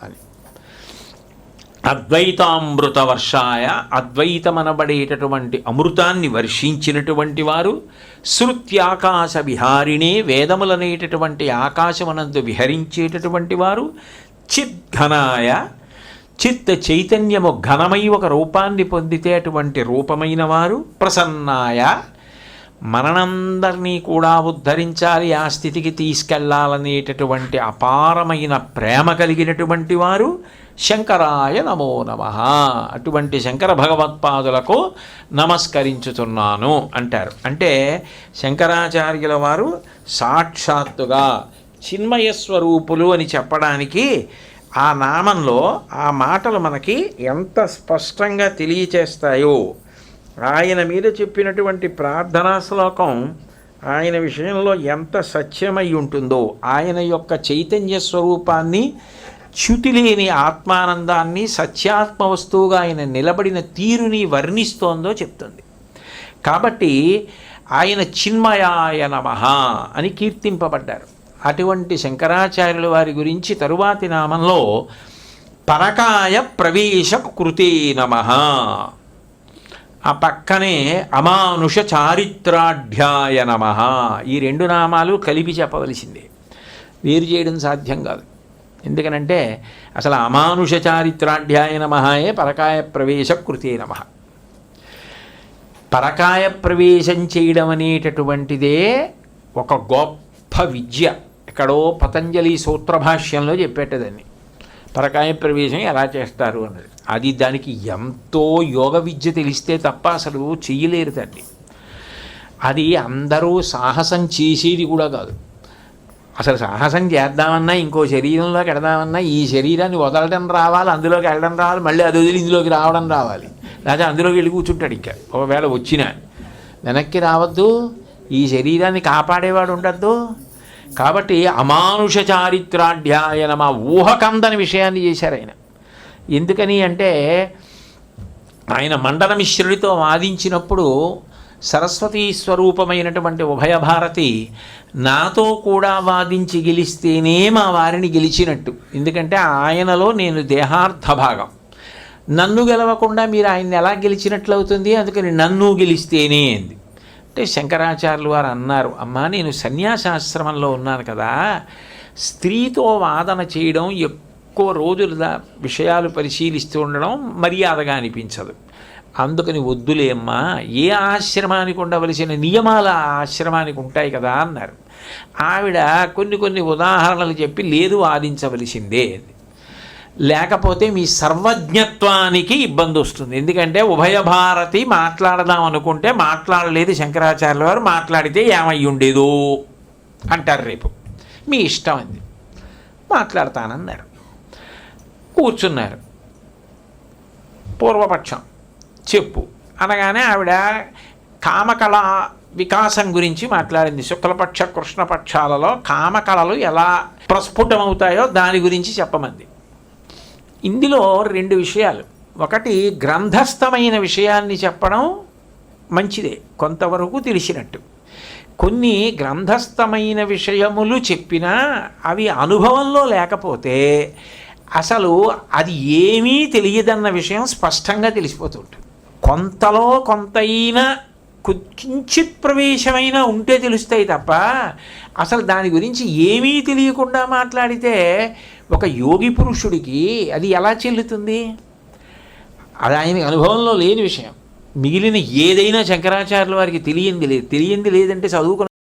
అని అద్వైతామృత వర్షాయ, అద్వైతమనబడేటటువంటి అమృతాన్ని వర్షించినటువంటి వారు, శృత్యాకాశ విహారిణే, వేదములనేటటువంటి ఆకాశమనందు విహరించేటటువంటి వారు, చిద్ఘనాయ, చిత్త చైతన్యము ఘనమై ఒక రూపాన్ని పొందితే అటువంటి రూపమైన వారు, ప్రసన్నాయ, మననందరినీ కూడా ఉద్ధరించాలి, ఆ స్థితికి తీసుకెళ్లాలనేటటువంటి అపారమైన ప్రేమ కలిగినటువంటి వారు, శంకరాయ నమో నమః, అటువంటి శంకర భగవత్పాదులకు నమస్కరించుతున్నాను అంటారు. అంటే శంకరాచార్యుల వారు సాక్షాత్తుగా చిన్మయ స్వరూపులు అని చెప్పడానికి ఆ నామంలో ఆ మాటలు మనకి ఎంత స్పష్టంగా తెలియచేస్తాయో. ఆయన మీద చెప్పినటువంటి ప్రార్థనా శ్లోకం ఆయన విషయంలో ఎంత సత్యమై ఉంటుందో, ఆయన యొక్క చైతన్య స్వరూపాన్ని, చ్యుతిలేని ఆత్మానందాన్ని, సత్యాత్మ వస్తువుగా ఆయన నిలబడిన తీరుని వర్ణిస్తోందో చెప్తుంది. కాబట్టి ఆయన చిన్మయాయ నమః అని కీర్తింపబడ్డారు. అటువంటి శంకరాచార్యుల వారి గురించి తరువాతి నామంలో పరకాయ ప్రవేశ కృతే నమః, ఆ పక్కనే అమానుష చారిత్రాఢ్యాయ నమః. ఈ రెండు నామాలు కలిపి చెప్పవలసిందే, వేరు చేయడం సాధ్యం కాదు. ఎందుకనంటే అసలు అమానుష చారిత్రాఢ్యాయ నమఃయే పరకాయ ప్రవేశ కృతే నమః. పరకాయ ప్రవేశం చేయడం అనేటటువంటిదే ఒక గొప్ప విద్య. ఎక్కడో పతంజలి సూత్రభాష్యంలో చెప్పేటదాన్ని పరకాయ ప్రవేశం ఎలా చేస్తారు అన్నది. అది దానికి ఎంతో యోగ విద్య తెలిస్తే తప్ప అసలు చెయ్యలేరు దాన్ని. అది అందరూ సాహసం చేసేది కూడా కాదు. అసలు సాహసం చేద్దామన్నా, ఇంకో శరీరంలోకి వెళదామన్నా ఈ శరీరాన్ని వదలడం రావాలి, అందులోకి వెళ్ళడం రావాలి, మళ్ళీ అది వదిలి ఇందులోకి రావడం రావాలి, లేకపోతే అందులోకి వెళ్ళి కూర్చుంటాడు. ఇంకా ఒకవేళ వచ్చినా వెనక్కి రావద్దు, ఈ శరీరాన్ని కాపాడేవాడు ఉండద్దు. కాబట్టి అమానుష చారిత్రాఢ్యాయ నమః, ఊహకందని విషయాన్ని చేశారు ఆయన. ఎందుకని అంటే ఆయన మండన మిశ్రుడితో వాదించినప్పుడు సరస్వతీ స్వరూపమైనటువంటి ఉభయభారతి నాతో కూడా వాదించి గెలిస్తేనే మా వారిని గెలిచినట్టు. ఎందుకంటే ఆయనలో నేను దేహార్థ భాగం, నన్ను గెలవకుండా మీరు ఆయన్ని ఎలా గెలిచినట్లు అవుతుంది, అందుకని నన్ను గెలిస్తేనే అంది. అంటే శంకరాచార్యులు వారు అన్నారు, అమ్మా నేను సన్యాసాశ్రమంలో ఉన్నాను కదా, స్త్రీతో వాదన చేయడం, ఎక్కువ రోజుల విషయాలు పరిశీలిస్తూ ఉండడం మర్యాదగా అనిపించదు. అందుకని వద్దులేమ్మా, ఏ ఆశ్రమానికి ఉండవలసిన నియమాలు ఆ ఆశ్రమానికి ఉంటాయి కదా అన్నారు. ఆవిడ కొన్ని ఉదాహరణలు చెప్పి లేదు వాదించవలసిందే, లేకపోతే మీ సర్వజ్ఞత్వానికి ఇబ్బంది వస్తుంది. ఎందుకంటే ఉభయభారతి మాట్లాడదాం అనుకుంటే మాట్లాడలేదు శంకరాచార్యుల వారు, మాట్లాడితే ఏమై ఉండేదో అంటారు రేపు, మీ ఇష్టం అంది. మాట్లాడతానన్నారు. కూర్చున్నారు. పూర్వపక్షం చెప్పు అనగానే ఆవిడ కామకళ వికాసం గురించి మాట్లాడింది. శుక్లపక్ష కృష్ణపక్షాలలో కామకళలు ఎలా ప్రస్ఫుటమవుతాయో దాని గురించి చెప్పమంది. ఇందులో రెండు విషయాలు. ఒకటి, గ్రంథస్థమైన విషయాన్ని చెప్పడం మంచిదే, కొంతవరకు తెలిసినట్టు. కొన్ని గ్రంథస్థమైన విషయములు చెప్పినా అవి అనుభవంలో లేకపోతే అసలు అది ఏమీ తెలియదన్న విషయం స్పష్టంగా తెలిసిపోతుంటుంది. కొంతలో కొంతైనా కించిత్ ప్రవేశమైనా ఉంటే తెలుస్తాయి తప్ప అసలు దాని గురించి ఏమీ తెలియకుండా మాట్లాడితే ఒక యోగి పురుషుడికి అది ఎలా చెల్లుతుంది? అది ఆయనకి అనుభవంలో లేని విషయం. మిగిలిన ఏదైనా శంకరాచార్యుల వారికి తెలియంది లేదంటే చదువుకున్న